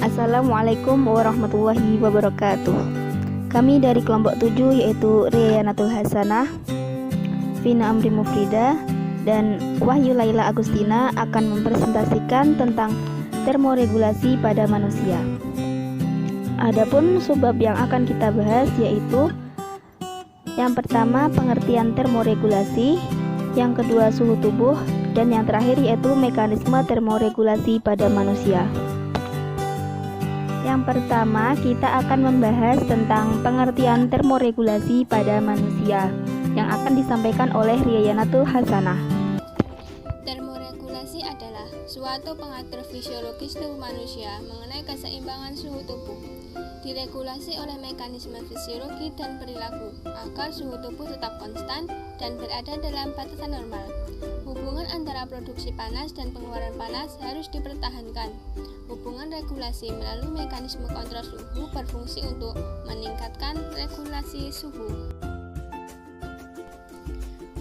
Assalamualaikum warahmatullahi wabarakatuh. Kami dari kelompok 7 yaitu Riyanatul Hasanah, Vina Amri Mufrida, dan Wahyu Laila Agustina akan mempresentasikan tentang termoregulasi pada manusia. Adapun subbab yang akan kita bahas yaitu yang pertama pengertian termoregulasi, yang kedua suhu tubuh, dan yang terakhir yaitu mekanisme termoregulasi pada manusia. Yang pertama, kita akan membahas tentang pengertian termoregulasi pada manusia yang akan disampaikan oleh Riyanatul Hasanah. Termoregulasi adalah suatu pengatur fisiologis tubuh manusia mengenai keseimbangan suhu tubuh. Diregulasi oleh mekanisme fisiologi dan perilaku agar suhu tubuh tetap konstan dan berada dalam batasan normal. Hubungan antara produksi panas dan pengeluaran panas harus dipertahankan. Hubungan regulasi melalui mekanisme kontrol suhu berfungsi untuk meningkatkan regulasi suhu.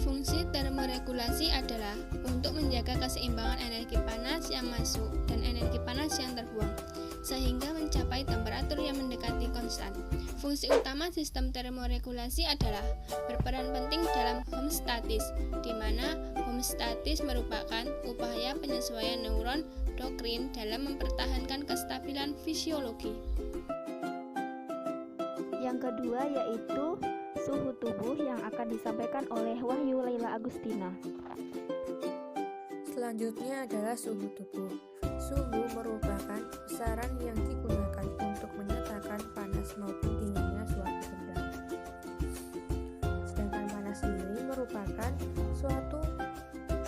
Fungsi termoregulasi adalah untuk menjaga keseimbangan energi panas yang masuk dan energi panas yang terbuang, sehingga mencapai temperatur yang mendekati konstan. Fungsi utama sistem termoregulasi adalah berperan penting dalam homeostatis, di mana homeostatis merupakan upaya penyesuaian neuron endokrin dalam mempertahankan kestabilan fisiologi. Yang kedua yaitu suhu tubuh yang akan disampaikan oleh Wahyu Laila Agustina. Selanjutnya adalah suhu tubuh. Suhu merupakan besaran yang digunakan untuk menyatakan panas maupun dinginnya suatu benda. Sedangkan panas sendiri merupakan suatu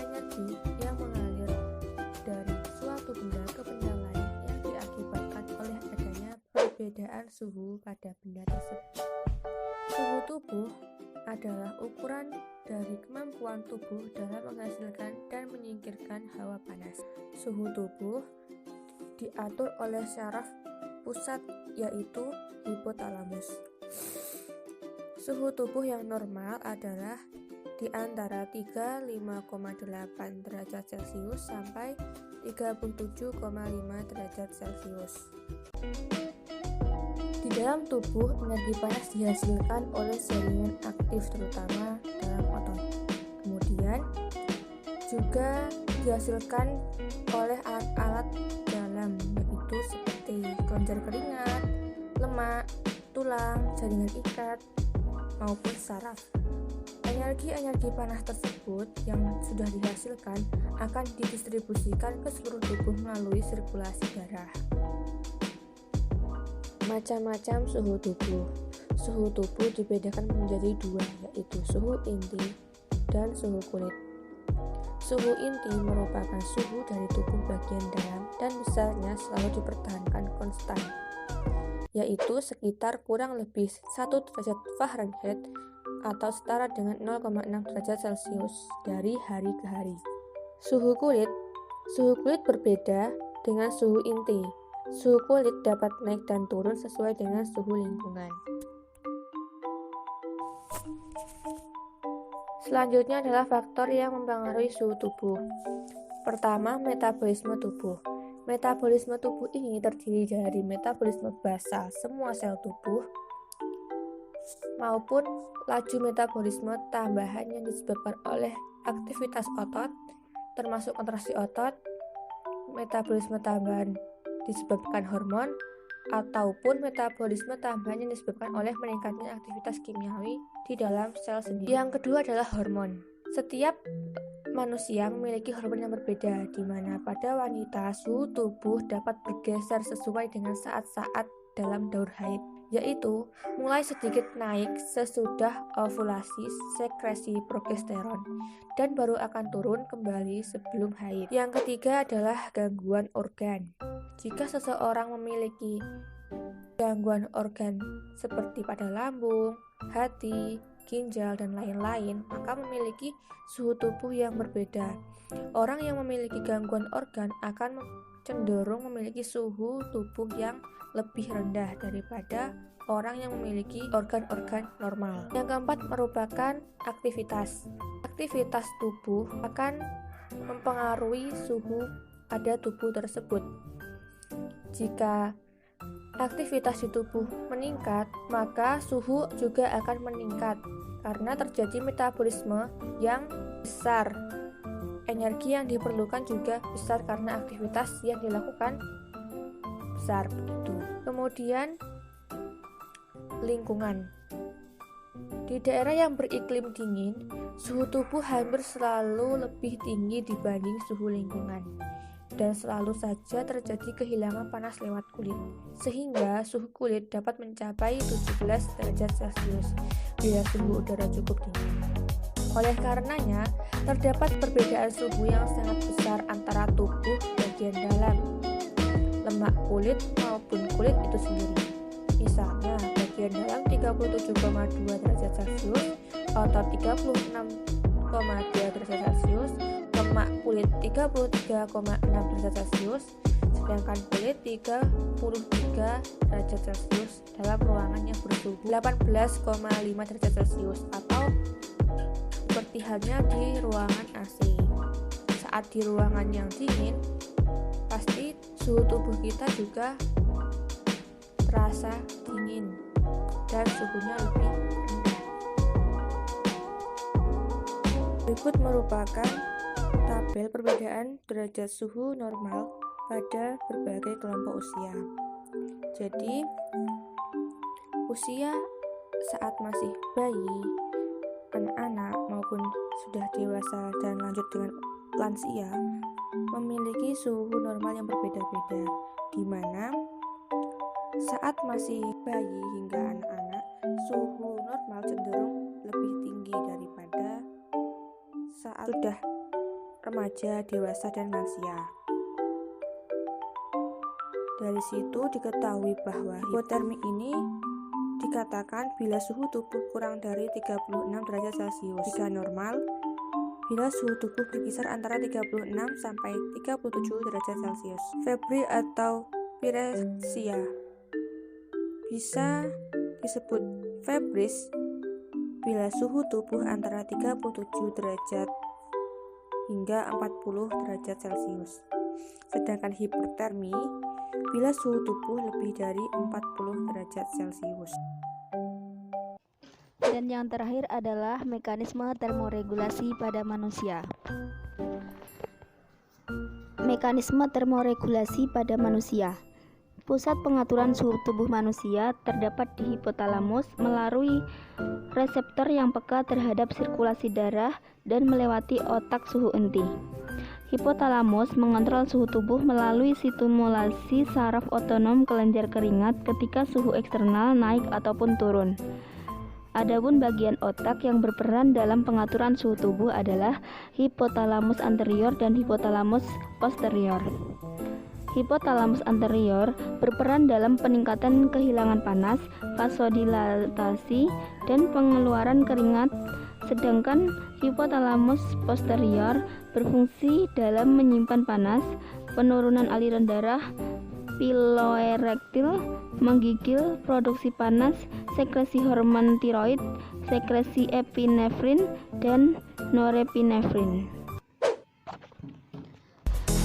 energi yang mengalir dari suatu benda ke benda lain yang diakibatkan oleh adanya perbedaan suhu pada benda tersebut. Suhu tubuh adalah ukuran dari kemampuan tubuh dalam menghasilkan dan menyingkirkan hawa panas. Suhu tubuh diatur oleh syaraf pusat yaitu hipotalamus. Suhu tubuh yang normal adalah di antara 35,8 derajat Celcius sampai 37,5 derajat Celcius. Di dalam tubuh, energi panas dihasilkan oleh jaringan aktif terutama dalam otot. Kemudian juga dihasilkan oleh alat-alat dalam yaitu seperti kelenjar keringat, lemak, tulang, jaringan ikat, maupun saraf. Energi-energi panas tersebut yang sudah dihasilkan akan didistribusikan ke seluruh tubuh melalui sirkulasi darah. Macam-macam suhu tubuh. Suhu tubuh dibedakan menjadi dua, yaitu suhu inti dan suhu kulit. Suhu inti merupakan suhu dari tubuh bagian dalam dan besarnya selalu dipertahankan konstan, yaitu sekitar kurang lebih 1 derajat Fahrenheit atau setara dengan 0,6 derajat Celcius dari hari ke hari. Suhu kulit berbeda dengan suhu inti. Suhu kulit dapat naik dan turun sesuai dengan suhu lingkungan. Selanjutnya adalah faktor yang mempengaruhi suhu tubuh. Pertama, metabolisme tubuh. Metabolisme tubuh ini terdiri dari metabolisme basal semua sel tubuh maupun laju metabolisme tambahan yang disebabkan oleh aktivitas otot, termasuk kontraksi otot, metabolisme tambahan disebabkan hormon, ataupun metabolisme tambahan yang disebabkan oleh meningkatnya aktivitas kimiawi di dalam sel sendiri. Yang kedua adalah hormon. Setiap manusia memiliki hormon yang berbeda, di mana pada wanita suhu tubuh dapat bergeser sesuai dengan saat-saat dalam daur haid, yaitu mulai sedikit naik sesudah ovulasi sekresi progesteron dan baru akan turun kembali sebelum haid. Yang ketiga adalah gangguan organ. Jika seseorang memiliki gangguan organ seperti pada lambung, hati, ginjal, dan lain-lain, maka memiliki suhu tubuh yang berbeda. Orang yang memiliki gangguan organ akan cenderung memiliki suhu tubuh yang lebih rendah daripada orang yang memiliki organ-organ normal. Yang keempat merupakan aktivitas. Aktivitas tubuh akan mempengaruhi suhu pada tubuh tersebut. Jika aktivitas di tubuh meningkat, maka suhu juga akan meningkat karena terjadi metabolisme yang besar. Energi yang diperlukan juga besar karena aktivitas yang dilakukan besar begitu. Kemudian lingkungan. Di daerah yang beriklim dingin, suhu tubuh hampir selalu lebih tinggi dibanding suhu lingkungan. Dan selalu saja terjadi kehilangan panas lewat kulit, sehingga suhu kulit dapat mencapai 17 derajat Celcius bila suhu udara cukup dingin. Oleh karenanya, terdapat perbedaan suhu yang sangat besar antara tubuh bagian dalam, lemak kulit maupun kulit itu sendiri. Misalnya, bagian dalam 37,2 derajat Celcius, otot 36,2 derajat Celcius, lemak kulit 33,6 derajat Celcius, sedangkan kulit 33 derajat Celcius dalam ruangan yang bersuhu 18,5 derajat Celcius atau seperti halnya di ruangan AC. Saat di ruangan yang dingin, pasti suhu tubuh kita juga terasa dingin dan suhunya lebih rendah. Berikut merupakan tabel perbedaan derajat suhu normal pada berbagai kelompok usia. Jadi, usia saat masih bayi, anak-anak maupun sudah dewasa dan lanjut dengan lansia memiliki suhu normal yang berbeda-beda, di mana saat masih bayi hingga anak-anak, suhu normal cenderung lebih tinggi daripada saat sudah remaja, dewasa, dan lansia. Dari situ diketahui bahwa hipotermi ini dikatakan bila suhu tubuh kurang dari 36 derajat Celcius. Jika normal, bila suhu tubuh berkisar antara 36 sampai 37 derajat Celcius. Febri atau pirexia bisa disebut febris bila suhu tubuh antara 37 derajat hingga 40 derajat Celcius. Sedangkan hipertermi bila suhu tubuh lebih dari 40 derajat Celcius. Dan yang terakhir adalah mekanisme termoregulasi pada manusia. Mekanisme termoregulasi pada manusia. Pusat pengaturan suhu tubuh manusia terdapat di hipotalamus melalui reseptor yang peka terhadap sirkulasi darah dan melewati otak suhu inti. Hipotalamus mengontrol suhu tubuh melalui stimulasi saraf otonom kelenjar keringat ketika suhu eksternal naik ataupun turun. Adapun bagian otak yang berperan dalam pengaturan suhu tubuh adalah hipotalamus anterior dan hipotalamus posterior. Hipotalamus anterior berperan dalam peningkatan kehilangan panas, vasodilatasi, dan pengeluaran keringat, sedangkan hipotalamus posterior berfungsi dalam menyimpan panas, penurunan aliran darah, piloerektil, menggigil, produksi panas, sekresi hormon tiroid, sekresi epinefrin, dan norepinefrin.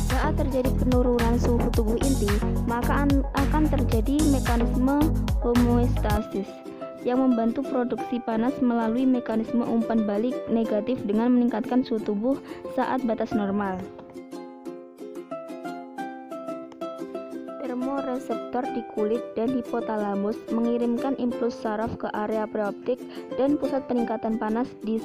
Saat terjadi penurunan suhu tubuh inti, maka akan terjadi mekanisme homeostasis yang membantu produksi panas melalui mekanisme umpan balik negatif dengan meningkatkan suhu tubuh saat batas normal. Termoreseptor di kulit dan hipotalamus mengirimkan impuls saraf ke area preoptik dan pusat peningkatan panas di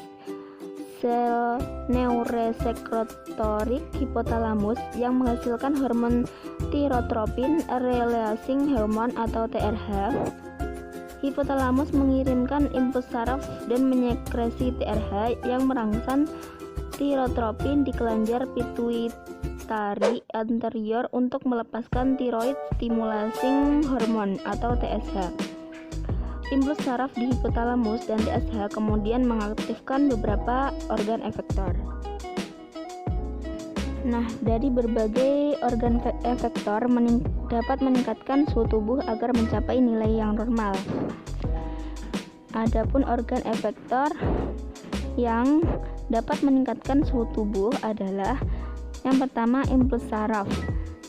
sel neurosekretorik hipotalamus yang menghasilkan hormon tirotropin releasing hormone atau TRH. Hipotalamus mengirimkan impuls saraf dan menyekresi TRH yang merangsang tirotropin di kelenjar pituitari anterior untuk melepaskan thyroid stimulating hormone atau TSH. Impuls saraf di hipotalamus dan TSH kemudian mengaktifkan beberapa organ efektor. Nah, dari berbagai organ efektor dapat meningkatkan suhu tubuh agar mencapai nilai yang normal. Adapun organ efektor yang dapat meningkatkan suhu tubuh adalah yang pertama impuls saraf.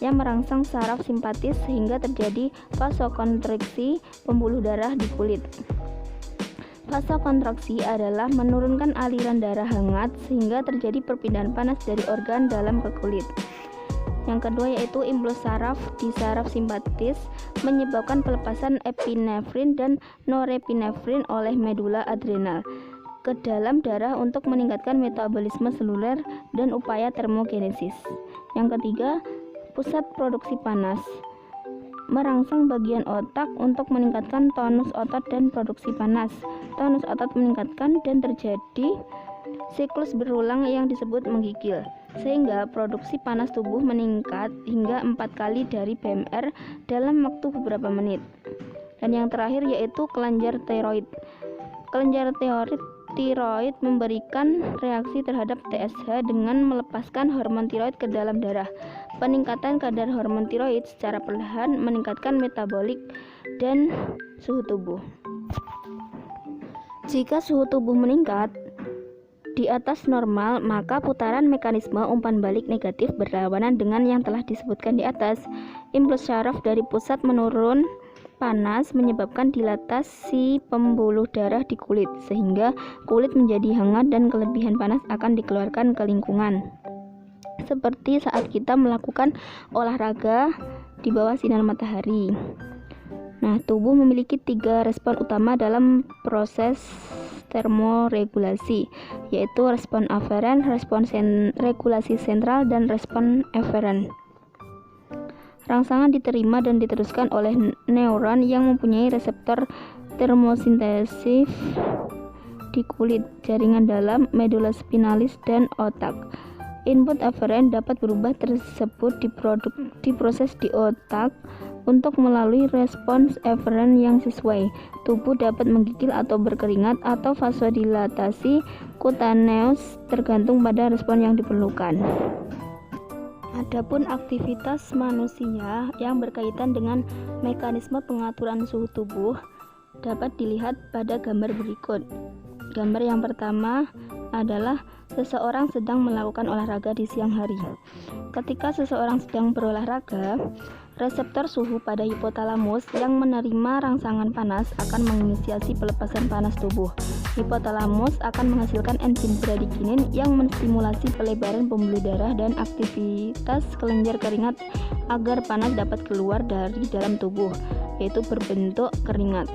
yang merangsang saraf simpatis sehingga terjadi vasokonstriksi pembuluh darah di kulit. Vasokontraksi adalah menurunkan aliran darah hangat sehingga terjadi perpindahan panas dari organ dalam ke kulit. Yang kedua yaitu impuls saraf di saraf simpatis menyebabkan pelepasan epinefrin dan norepinefrin oleh medula adrenal ke dalam darah untuk meningkatkan metabolisme seluler dan upaya termogenesis. Yang ketiga, pusat produksi panas merangsang bagian otak untuk meningkatkan tonus otot dan produksi panas. Tonus otot meningkatkan dan terjadi siklus berulang yang disebut menggigil, sehingga produksi panas tubuh meningkat hingga 4 kali dari BMR dalam waktu beberapa menit. Dan yang terakhir yaitu kelenjar tiroid. Kelenjar tiroid memberikan reaksi terhadap TSH dengan melepaskan hormon tiroid ke dalam darah. Peningkatan kadar hormon tiroid secara perlahan meningkatkan metabolik dan suhu tubuh. Jika suhu tubuh meningkat di atas normal, maka putaran mekanisme umpan balik negatif berlawanan dengan yang telah disebutkan di atas. Impuls saraf dari pusat menurun panas menyebabkan dilatasi pembuluh darah di kulit, sehingga kulit menjadi hangat dan kelebihan panas akan dikeluarkan ke lingkungan. Seperti saat kita melakukan olahraga di bawah sinar matahari. Nah, tubuh memiliki 3 respon utama dalam proses termoregulasi, yaitu respon aferen, respon regulasi sentral, dan respon eferen. Rangsangan diterima dan diteruskan oleh neuron yang mempunyai reseptor termosintesis di kulit, jaringan dalam, medula spinalis, dan otak. Input aferen dapat berubah tersebut diproses di otak untuk melalui respons eferen yang sesuai. Tubuh dapat menggigil atau berkeringat atau vasodilatasi kutaneus tergantung pada respon yang diperlukan. Adapun aktivitas manusia yang berkaitan dengan mekanisme pengaturan suhu tubuh dapat dilihat pada gambar berikut. Gambar yang pertama adalah seseorang sedang melakukan olahraga di siang hari. Ketika seseorang sedang berolahraga, reseptor suhu pada hipotalamus yang menerima rangsangan panas akan menginisiasi pelepasan panas tubuh. Hipotalamus akan menghasilkan enzim bradikinin yang menstimulasi pelebaran pembuluh darah dan aktivitas kelenjar keringat agar panas dapat keluar dari dalam tubuh, yaitu berbentuk keringat.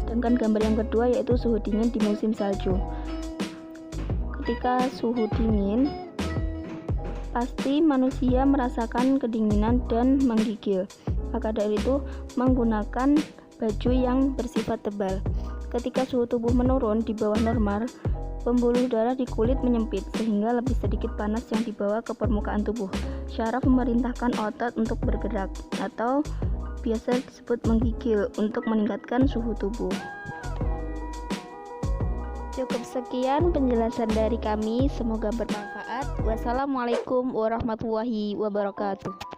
Sedangkan gambar yang kedua yaitu suhu dingin di musim salju. Ketika suhu dingin, pasti manusia merasakan kedinginan dan menggigil. Maka dari itu, menggunakan baju yang bersifat tebal. Ketika suhu tubuh menurun di bawah normal, pembuluh darah di kulit menyempit sehingga lebih sedikit panas yang dibawa ke permukaan tubuh. Syaraf memerintahkan otot untuk bergerak atau biasa disebut menggigil untuk meningkatkan suhu tubuh. Cukup sekian penjelasan dari kami, semoga bermanfaat. Wassalamualaikum warahmatullahi wabarakatuh.